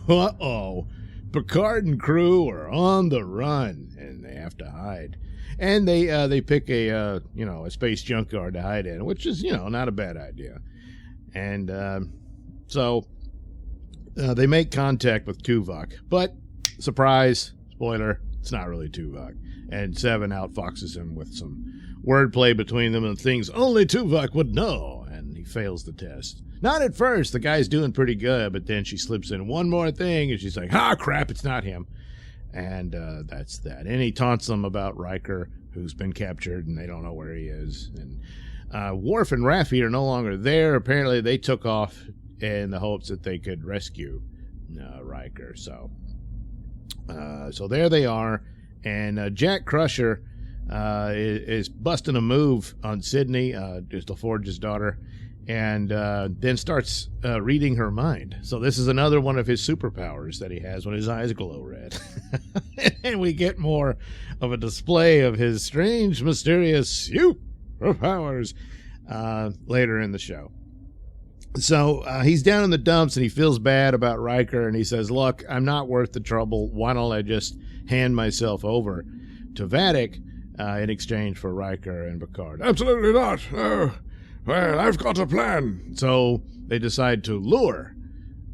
Uh-oh. Picard and crew are on the run, and they have to hide. And they pick a space junkyard to hide in, which is, not a bad idea. And so they make contact with Tuvok, but surprise, spoiler, it's not really Tuvok. And Seven outfoxes him with some wordplay between them and things only Tuvok would know, and he fails the test. Not at first. The guy's doing pretty good, but then she slips in one more thing, and she's like, crap, it's not him. And that's that. And he taunts them about Riker, who's been captured, and they don't know where he is. And Worf and Raffi are no longer there. Apparently, they took off in the hopes that they could rescue Riker. So there they are. And Jack Crusher is busting a move on Sydney, just LaForge's daughter, and then starts reading her mind. So this is another one of his superpowers that he has when his eyes glow red. And we get more of a display of his strange, mysterious superpowers later in the show. So he's down in the dumps, and he feels bad about Riker, and he says, look, I'm not worth the trouble. Why don't I just hand myself over to Vadic in exchange for Riker and Picard? Absolutely not. Well, I've got a plan. So they decide to lure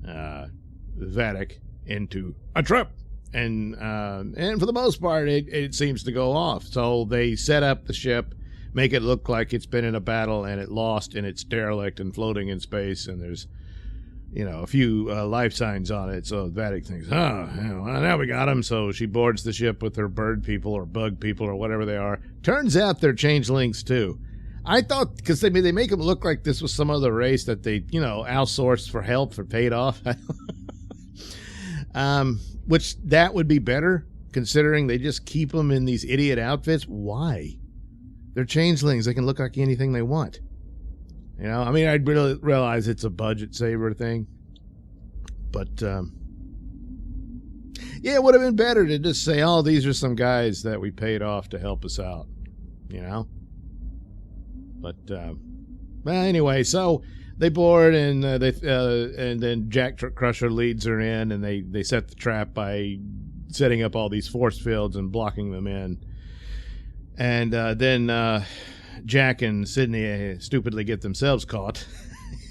Vadic into a trap. And for the most part, it seems to go off. So they set up the ship, make it look like it's been in a battle and it lost and it's derelict and floating in space, and there's a few life signs on it. So Vadic thinks, well, now we got him. So she boards the ship with her bird people or bug people or whatever they are. Turns out they're changelings too. I thought, because they make them look like this was some other race that they outsourced for help for paid off. Which that would be better, considering they just keep them in these idiot outfits. Why? They're changelings. They can look like anything they want. I'd really realize it's a budget saver thing. But, it would have been better to just say, these are some guys that we paid off to help us out, But, anyway, so they board, and and then Jack Crusher leads her in, and they set the trap by setting up all these force fields and blocking them in. And then Jack and Sydney stupidly get themselves caught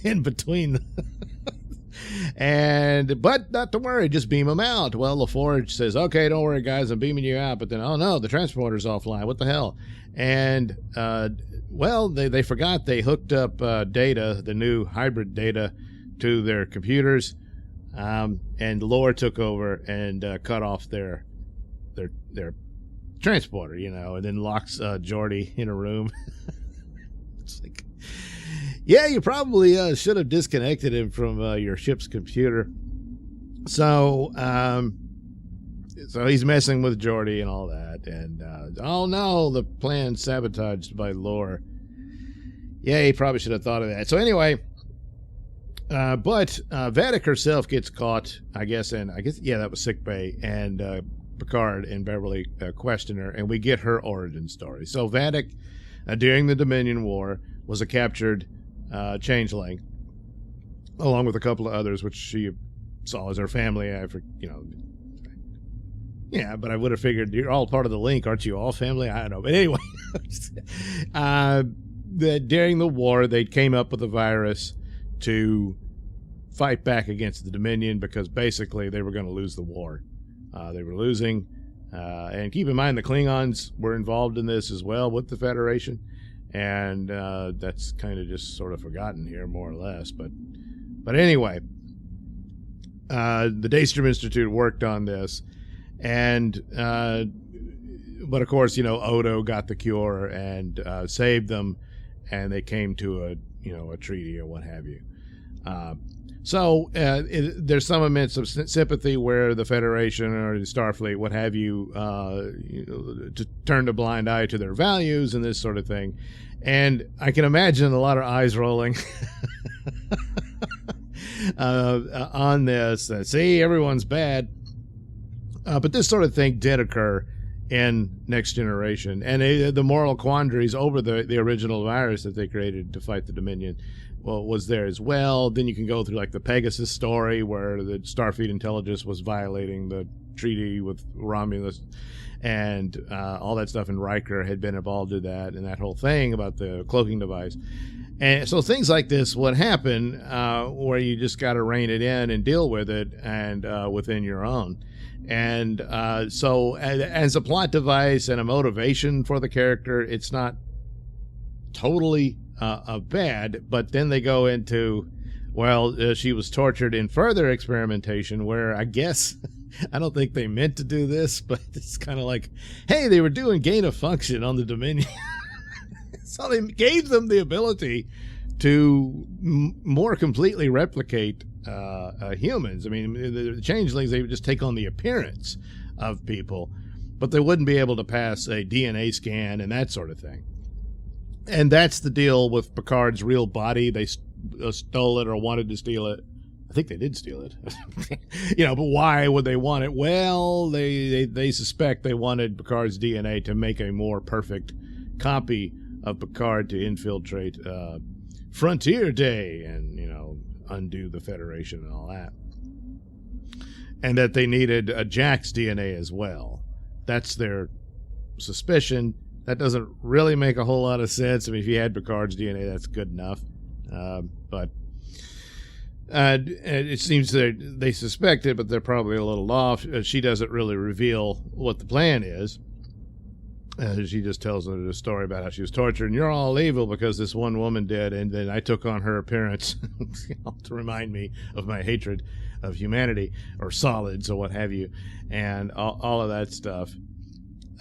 in between. But not to worry, just beam them out. Well, LaForge says, okay, don't worry, guys, I'm beaming you out. But then, oh no, the transporter's offline. What the hell? And, they forgot they hooked up data, the new hybrid data, to their computers. And Lore took over and cut off their transporter, and then locks Geordi in a room. It's like, yeah, you probably should have disconnected him from your ship's computer. So he's messing with Geordi and all that, and oh no, the plan's sabotaged by Lore. Yeah, he probably should have thought of that. So anyway, but Vadic herself gets caught, I guess that was sickbay, and Picard and Beverly question her, and we get her origin story. So Vadic, during the Dominion War, was a captured changeling, along with a couple of others, which she saw as her family. Yeah, but I would have figured you're all part of the link, aren't you? All family? I don't know. But anyway, during the war, they came up with a virus to fight back against the Dominion, because basically they were going to lose the war. They were losing. And keep in mind, the Klingons were involved in this as well with the Federation. And that's kind of just sort of forgotten here, more or less. But anyway, the Daystrom Institute worked on this. And but of course, Odo got the cure and saved them, and they came to a treaty or what have you. So there's some immense of sympathy where the Federation or the Starfleet, what have you, to turn a blind eye to their values and this sort of thing. And I can imagine a lot of eyes rolling on this. See, everyone's bad. But this sort of thing did occur in Next Generation. And the moral quandaries over the original virus that they created to fight the Dominion was there as well. Then you can go through like the Pegasus story where the Starfleet intelligence was violating the treaty with Romulus, and all that stuff, and Riker had been involved in that, and that whole thing about the cloaking device. And so things like this would happen where you just got to rein it in and deal with it, and within your own. And so as a plot device and a motivation for the character, it's not totally bad. But then they go into, well, she was tortured in further experimentation where I guess, I don't think they meant to do this, but it's kind of like, hey, they were doing gain of function on the Dominion. So they gave them the ability to more completely replicate humans. I mean, the changelings, they would just take on the appearance of people, but they wouldn't be able to pass a DNA scan and that sort of thing. And that's the deal with Picard's real body. They stole it or wanted to steal it. I think they did steal it. But why would they want it? Well, they suspect they wanted Picard's DNA to make a more perfect copy of Picard to infiltrate Frontier Day and, undo the Federation and all that. And that they needed a Jack's DNA as well. That's their suspicion. That doesn't really make a whole lot of sense. I mean, if you had Picard's DNA, that's good enough. But it seems that they suspect it, but they're probably a little off. She doesn't really reveal what the plan is. She just tells them the story about how she was tortured, and you're all evil because this one woman did, and then I took on her appearance to remind me of my hatred of humanity or solids or what have you, and all of that stuff.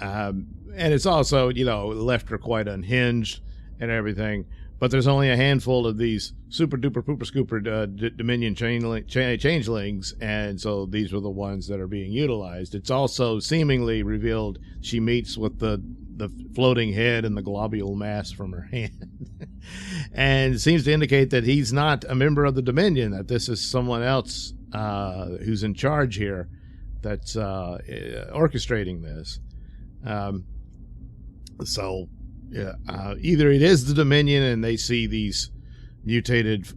And it's also, left her quite unhinged and everything. But there's only a handful of these super duper pooper scooper Dominion changelings, and so these were the ones that are being utilized. It's also seemingly revealed she meets with the floating head and the globule mass from her hand, and seems to indicate that he's not a member of the Dominion, that this is someone else who's in charge here that's orchestrating this. Yeah, either it is the Dominion and they see these mutated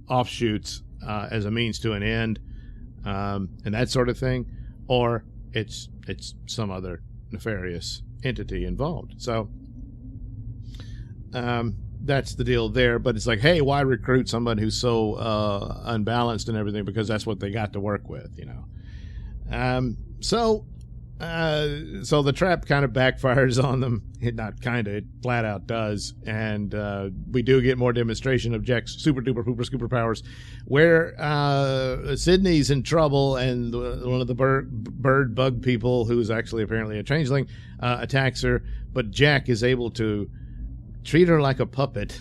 offshoots as a means to an end, and that sort of thing, or it's some other nefarious entity involved. So that's the deal there. But it's like, hey, why recruit someone who's so unbalanced and everything? Because that's what they got to work with, So the trap kind of backfires on them. It not kind of, it flat out does. And we do get more demonstration of Jack's super duper pooper scooper powers, where Sydney's in trouble, and one of the bird bug people, who's actually apparently a changeling, attacks her. But Jack is able to treat her like a puppet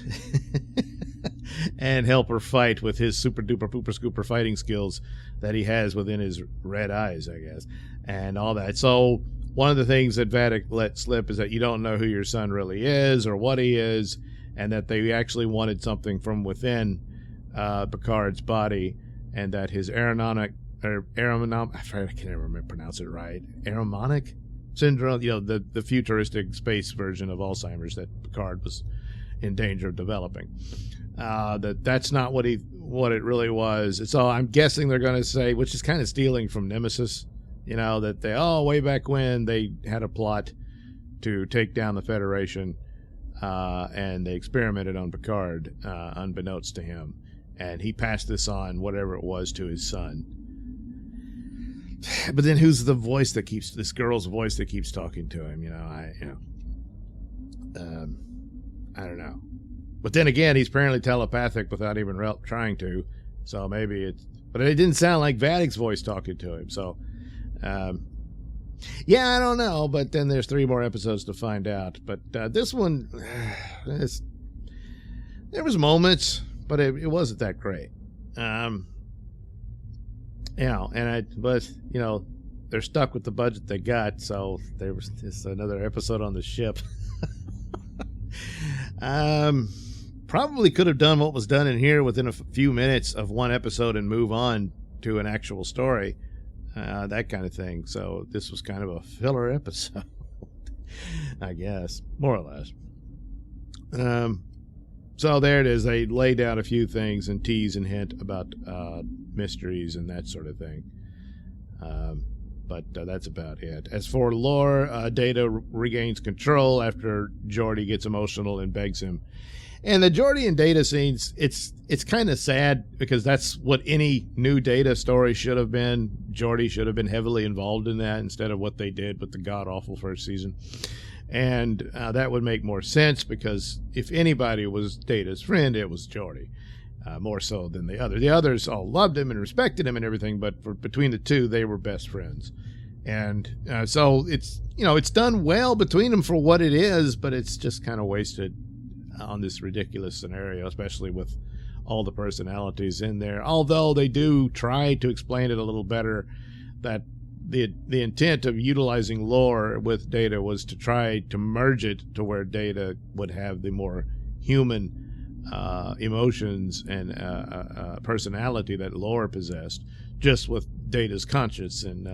and help her fight with his super duper pooper scooper fighting skills that he has within his red eyes, I guess, and all that. So one of the things that Vadic let slip is that you don't know who your son really is or what he is, and that they actually wanted something from within Picard's body, and that his aeronomic, I can never pronounce it right, aeronomic syndrome, the futuristic space version of Alzheimer's that Picard was in danger of developing. That's not what it really was. So I'm guessing they're going to say, which is kind of stealing from Nemesis, that they, way back when they had a plot to take down the Federation, and they experimented on Picard, unbeknownst to him, and he passed this on, whatever it was, to his son. But then who's the voice that keeps, this girl's voice that keeps talking to him? I don't know. But then again, he's apparently telepathic without even trying to. So maybe but it didn't sound like Vadic's voice talking to him. So, yeah, I don't know. But then there's 3 more episodes to find out. But this one, there was moments, but it wasn't that great. But they're stuck with the budget they got. So there was just another episode on the ship. Probably could have done what was done in here within a few minutes of one episode and move on to an actual story, that kind of thing. So this was kind of a filler episode, I guess, more or less. So there it is. They lay down a few things and tease and hint about mysteries and that sort of thing. But that's about it. As for lore, Data regains control after Geordi gets emotional and begs him. And the Geordi and Data scenes, it's kind of sad because that's what any new Data story should have been. Geordi should have been heavily involved in that instead of what they did with the god-awful first season. And that would make more sense because if anybody was Data's friend, it was Geordi. More so than the other. The others all loved him and respected him and everything, but between the two, they were best friends. And so it's done well between them for what it is, but it's just kind of wasted on this ridiculous scenario, especially with all the personalities in there. Although they do try to explain it a little better, that the intent of utilizing lore with Data was to try to merge it to where Data would have the more human emotions and personality that lore possessed, just with Data's conscience and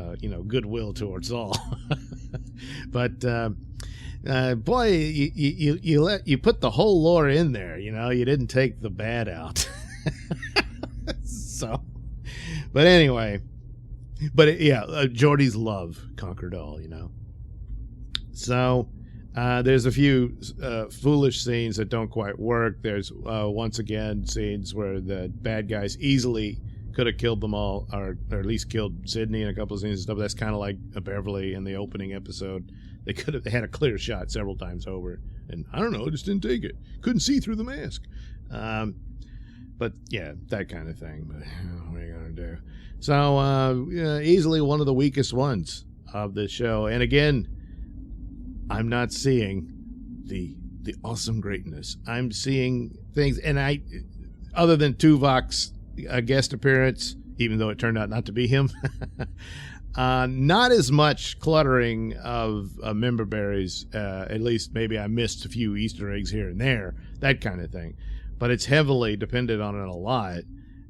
goodwill towards all. But boy, you put the whole lore in there. You didn't take the bad out. So, but anyway, Geordi's love conquered all. So. There's a few foolish scenes that don't quite work. There's, once again, scenes where the bad guys easily could have killed them all, or at least killed Sydney in a couple of scenes and stuff. That's kind of like Beverly in the opening episode. They had a clear shot several times over. And I don't know, just didn't take it. Couldn't see through the mask. But, yeah, that kind of thing. But what are you going to do? So, easily one of the weakest ones of this show. And again, I'm not seeing the awesome greatness. I'm seeing things, and other than Tuvok's guest appearance, even though it turned out not to be him, not as much cluttering of member berries. At least maybe I missed a few Easter eggs here and there, that kind of thing. But it's heavily dependent on it a lot,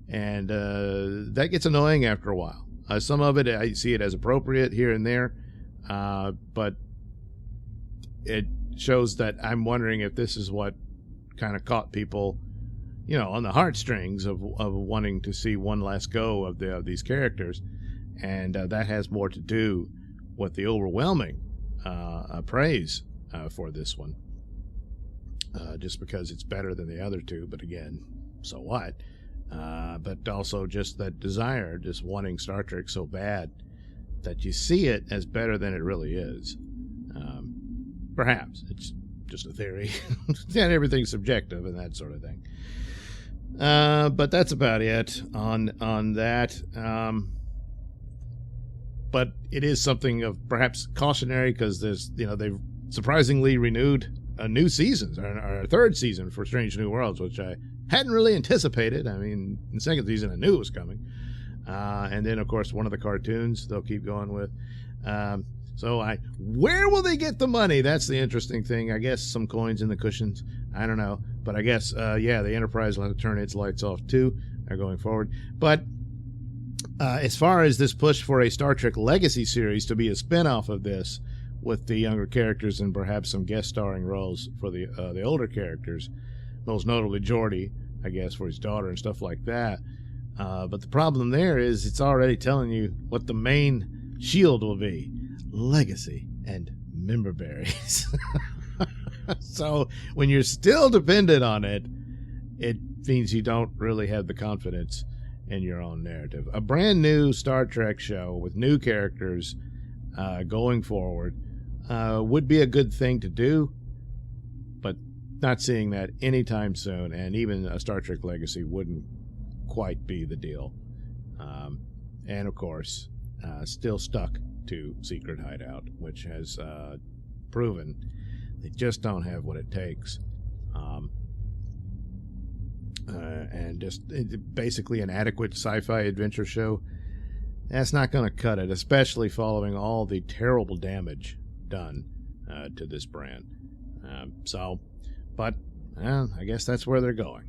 and that gets annoying after a while. Some of it, I see it as appropriate here and there, but it shows that I'm wondering if this is what kind of caught people, on the heartstrings of wanting to see one last go of these characters, and that has more to do with the overwhelming praise for this one, just because it's better than the other two. But again, so what? But also just that desire, just wanting Star Trek so bad that you see it as better than it really is. Perhaps it's just a theory. And everything's subjective and that sort of thing. But that's about it on that. But it is something of perhaps cautionary because there's they've surprisingly renewed a new season, or a third season for Strange New Worlds, which I hadn't really anticipated. I mean, in the second season I knew it was coming. And then of course one of the cartoons they'll keep going with. So where will they get the money? That's the interesting thing. I guess some coins in the cushions. I don't know. But I guess, the Enterprise will have to turn its lights off too going forward. But as far as this push for a Star Trek Legacy series to be a spinoff of this with the younger characters and perhaps some guest starring roles for the older characters, most notably Geordi, I guess, for his daughter and stuff like that. But the problem there is it's already telling you what the main shield will be. Legacy and member berries. So when you're still dependent on it, it means you don't really have the confidence in your own narrative. A brand new Star Trek show with new characters going forward would be a good thing to do, but not seeing that anytime soon, and even a Star Trek Legacy wouldn't quite be the deal. And of course, still stuck to Secret Hideout, which has proven they just don't have what it takes. And just basically an adequate sci-fi adventure show, that's not going to cut it, especially following all the terrible damage done to this brand. But I guess that's where they're going.